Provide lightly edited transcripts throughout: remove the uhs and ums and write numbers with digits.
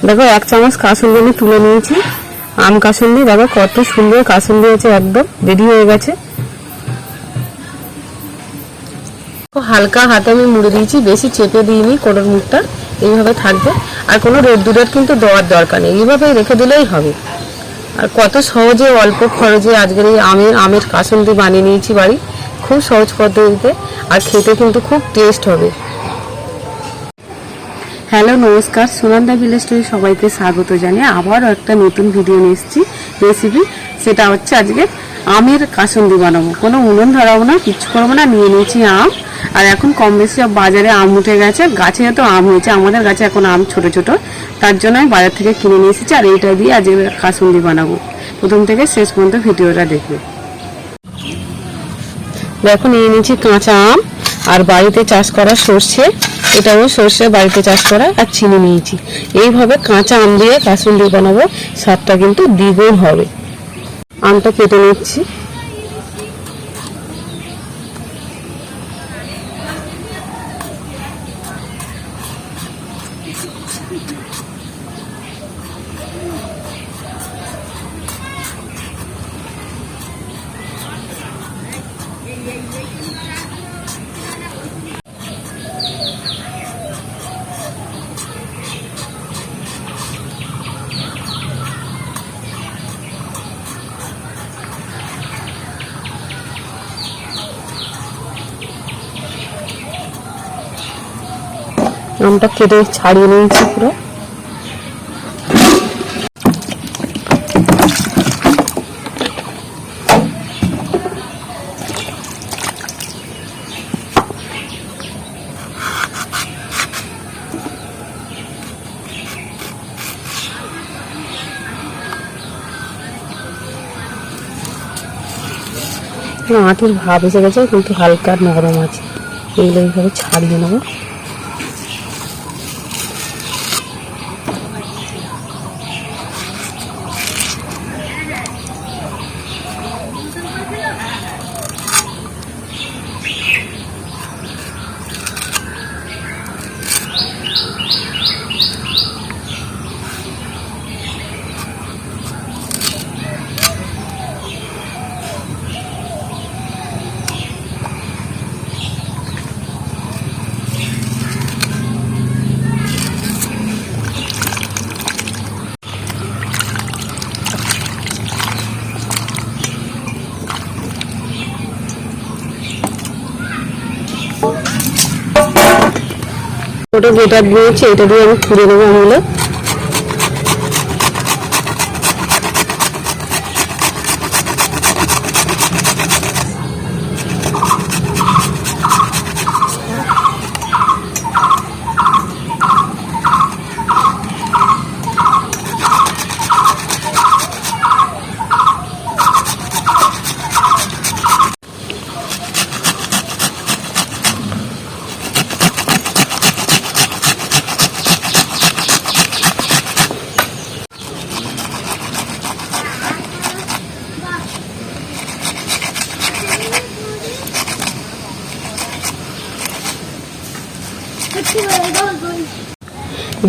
দেখো 1 চামচ কাসুন্দি আমি তুলে নিয়েছি। আম কাসুন্দি দেখো কত সুন্দর কাসুন্দি হয়েছে, একদম রেডি হয়ে গেছে। হালকা হাতে আমি মুড়ে দিয়েছি, বেশি চেপে দিইনি, কোটোর মুখটা এইভাবে থাকবে। আর কোনো রোদ্দুরের কিন্তু দেওয়ার দরকার নেই, এইভাবেই রেখে দিলেই হবে। আর কত সহজে অল্প খরচে আজকের এই আমের কাসুন্দি বানিয়ে নিয়েছি বাড়ি, খুব সহজ পদ্ধতিতে, আর খেতে কিন্তু খুব টেস্ট হবে। হ্যালো নমস্কার, সুনন্দা ভিলেজ স্টোরি সবাইকে স্বাগত জানিয়ে আবারও একটা নতুন ভিডিও নিয়ে এসেছি রেসিপি। সেটা হচ্ছে আজকে আমের কাসুন্দি বানাবো। কোনো উনুন ধরাবো না, কিচ্ছু করবো না। নিয়ে নিয়েছি আম, আর এখন কম বেশি বাজারে আম উঠে গেছে, গাছে তো আম হয়েছে, আমাদের গাছে এখন আম ছোট ছোট, তার জন্য আমি বাজার থেকে কিনে নিয়ে এসেছি। আর এইটা দিয়ে আজকে কাসুন্দি বানাবো। প্রথম থেকে শেষ পর্যন্ত ভিডিওটা দেখবে। দেখো নিয়ে নিয়েছি কাঁচা আম আর বাড়িতে চাষ করা সর্ষে, এটাও সর্ষে বাড়িতে চাষ করা, আর চিনি নিয়েছি। এইভাবে কাঁচা আম দিয়ে কাসুন্দি বানাবো, স্বাদটা কিন্তু দ্বিগুণ হবে। আমটা কেটে নিচ্ছি। আমটা কেটে ছাড়িয়ে নিয়েছি পুরো। আটির ভাব এসে গেছে, কিন্তু হালকা নরম আছে। এইগুলো এইভাবে ছাড়িয়ে নেবো। ওটা যেটা দিয়েছি এটা দিয়ে আমি খুঁড়ে নেবো আমগুলো।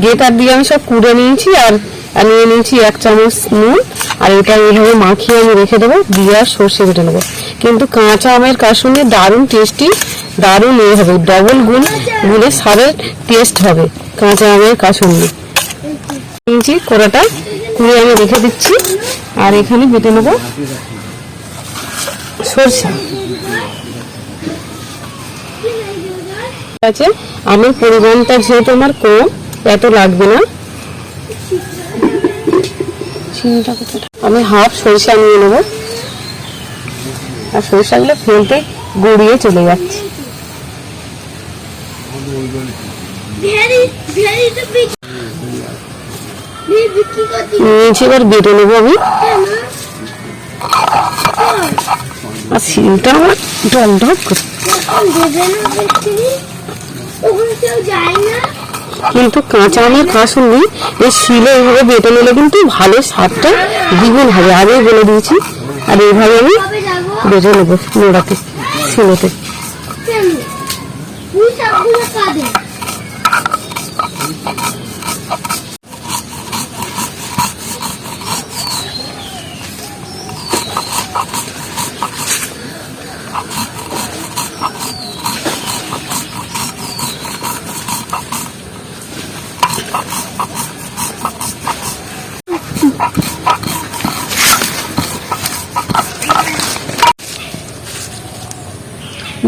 গেটার দিয়ে আমি সব কুড়ে নিয়েছি, আর নিয়ে নিয়েছি 1 চামচ নুন, আর এটা এইভাবে মাখিয়ে আমি রেখে দেবো, দিয়ে আর সর্ষে বেটে নেবো। কিন্তু কাঁচা আমের কাসুন্দি দারুণ টেস্টি, দারুণ হবে, ডবল গুণে স্বাদের টেস্ট হবে কাঁচা আমের কাসুন্দি। নিয়েছি কোড়াটা কুড়ে আমি রেখে দিচ্ছি, আর এখানে বেটে নেবো সর্ষে। আছে আমের পরিমাণটা যেহেতু আমার কম, এত লাগবে না। আমি হাফ সরিষা নিয়ে নেবো, আর সরিষাগুলো ফেলতে গড়িয়ে চলে যাচ্ছে। নিয়েছি, এবার বেটে নেবো আমি। আর শিলটা আমার ডল ডল করছে, কিন্তু কাঁচা আমের কাসুন্দি এই শিলে এইভাবে বেটে নিলে কিন্তু ভালো স্বাদটা দ্বিগুণ হবে, আগেই বলে দিয়েছি। আর এইভাবে আমি বেটে নেবো নোড়াতে, শিলেতে।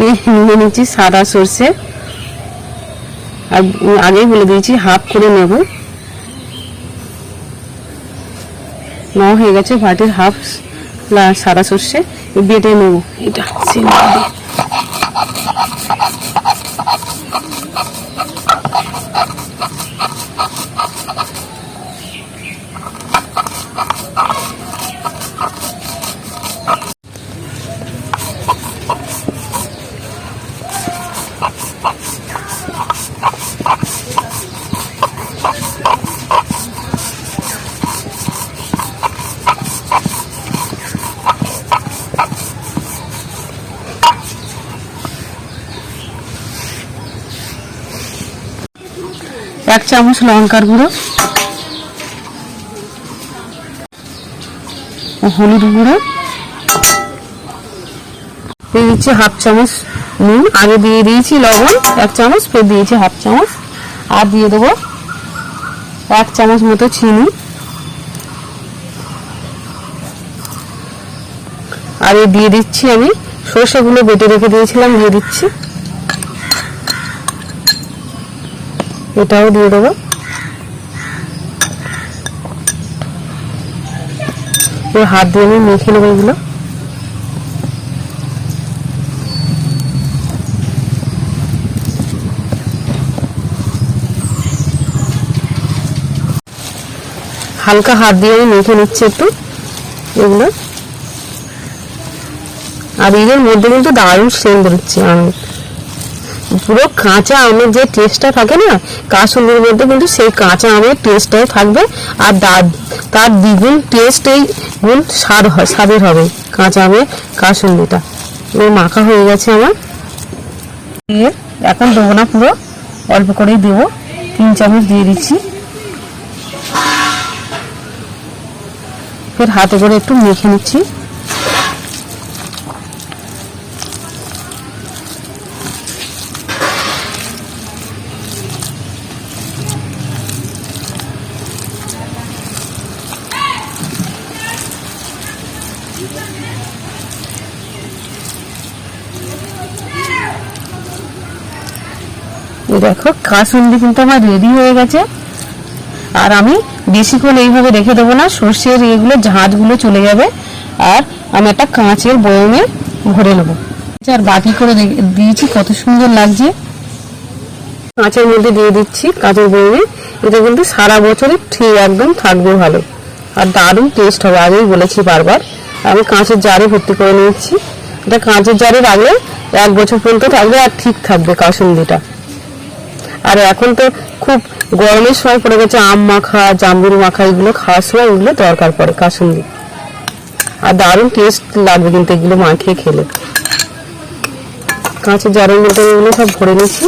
নিয়ে নিচ্ছি সাদা সর্ষে, আর আগেই বলে দিয়েছি হাফ করে নেব। নেওয়া হয়ে গেছে বাটির হাফ সাদা সর্ষে, বেটে নেব এটা সিলভার দিয়ে। এক চামচ লঙ্কার গুঁড়ো, হলুদ গুঁড়ো দিয়ে দিচ্ছি হাফ চামচ নুন, আগে দিয়ে দিয়েছি লবণ 1 চামচ, ফের দিয়েছি হাফ চামচ, আর দিয়ে দেবো 1 চামচ মতো চিনি, আর দিয়ে দিচ্ছি আমি সর্ষেগুলো বেটে রেখে দিয়েছিলাম, দিয়ে দিচ্ছি, এটাও দিয়ে দেবো। হাত দিয়ে আমি মেখে নেবো এগুলো। হালকা হাত দিয়ে আমি মেখে নিচ্ছি একটু এগুলো। আর এর মধ্যে কিন্তু দারুণ সেন্ট বেরোচ্ছে, আমি পুরো কাঁচা আমের যে টেস্টটা থাকে না কাসুন্দির মধ্যে, কিন্তু সেই কাঁচা আমের টেস্টটাই থাকবে, আর তার দ্বিগুণ টেস্ট এই গুণ স্বাদের হবে কাঁচা আমের কাসুন্দিটা। মাখা হয়ে গেছে আমার, এখন দেবো না, পুরো অল্প করেই দেবো, 3 চামচ দিয়ে দিচ্ছি, ফের হাতে করে একটু মেখে নিচ্ছি। দেখো কাসুন্দি কিন্তু আমার রেডি হয়ে গেছে। আর আমি বেশিক্ষণ এইভাবে রেখে দেবো না, সর্ষের এগুলো ঝাঁঝগুলো চলে যাবে। আর আমি একটা কাঁচের বয়মে ভরে নেবো, আর বাটি করে দিয়েছি, কত সুন্দর লাগছে। কাঁচের মধ্যে দিয়ে দিচ্ছি কাঁচের বয়মে, এটা কিন্তু সারা বছরে ঠিক একদম থাকবে ভালো, আর দারুণ টেস্ট হবে, আগেই বলেছি বারবার। আমি কাঁচের জারে ভর্তি করে নিচ্ছি, এটা কাঁচের জারে রাখলে 1 বছর পর্যন্ত থাকবে, আর ঠিক থাকবে কাসুন্দিটা। আর এখন তো খুব গরমের সময় পড়ে গেছে, আম মাখা জামরুল মাখা এগুলো খাওয়ার সময় এগুলো দরকার পড়ে কাসুন্দি, আর দারুণ টেস্ট লাগবে কিন্তু এগুলো মাখিয়ে খেলে। কাঁচের জারের মধ্যে এগুলো সব ভরে নিচ্ছি।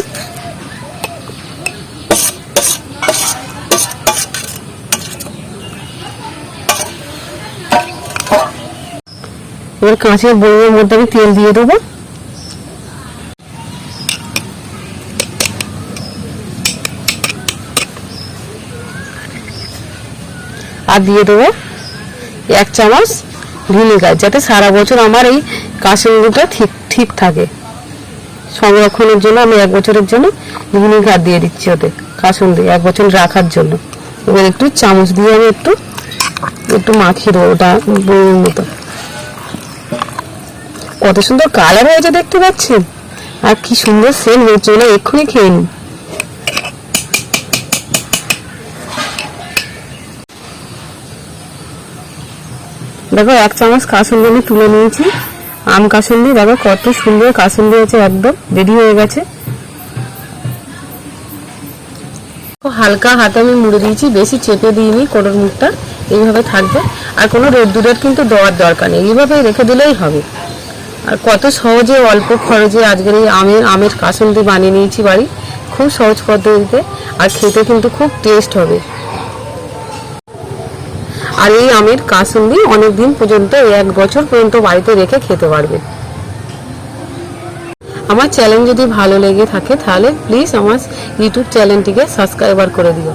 এবার কাঁচের বয়মের মধ্যে আমি তেল দিয়ে দেবো, আর দিয়ে দেবো 1 চামচ ভিনেগার, যাতে সারা বছর আমার এই কাসুন্দিটা ঠিক থাকে। সংরক্ষণের জন্য আমি 1 বছরের জন্য ভিনেগার দিয়ে দিচ্ছি ওতে, কাসুন্দি 1 বছর রাখার জন্য। এবার একটু চামচ দিয়ে আমি একটু মাখিয়ে দেবো ওটা বইয়ের মতো। কত সুন্দর কালার হয়েছে দেখতে পাচ্ছেন, আর কি সুন্দর সেন্ট হয়েছে, না এক্ষুনি খেয়ে নিই। দেখো 1 চামচ কাসুন্দি আমি তুলে নিয়েছি, আম কাসুন্দি। দেখো কত সুন্দর কাসুন্দি হয়েছে, একদম রেডি হয়ে গেছে। হালকা হাতে আমি মুড়ে দিয়েছি, বেশি চেপে দিইনি, কোটোর মুখটা এইভাবে থাকবে, আর কোনো রোদ্দুরের কিন্তু দেওয়ার দরকার নেই, এইভাবে রেখে দিলেই হবে। আর কত সহজে অল্প খরচে আজকের এই আমের কাসুন্দি বানিয়ে নিয়েছি বাড়ি, খুব সহজ পদ্ধতিতে, আর খেতে কিন্তু খুব টেস্ট হবে। আর এই আমের কাসুন্দি অনেক দিন পর্যন্ত, 1 বছর পর্যন্ত বাড়িতে রেখে খেতে পারবে। আমার চ্যানেল যদি ভালো লেগে থাকে তাহলে প্লিজ আমার ইউটিউব চ্যানেলটিকে সাবস্ক্রাইবার করে দিও।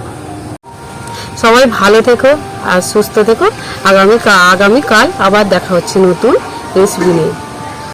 সবাই ভালো থেকো আর সুস্থ থেকো। আগামীকাল আবার দেখা হচ্ছে নতুন রেসিপি নিয়ে।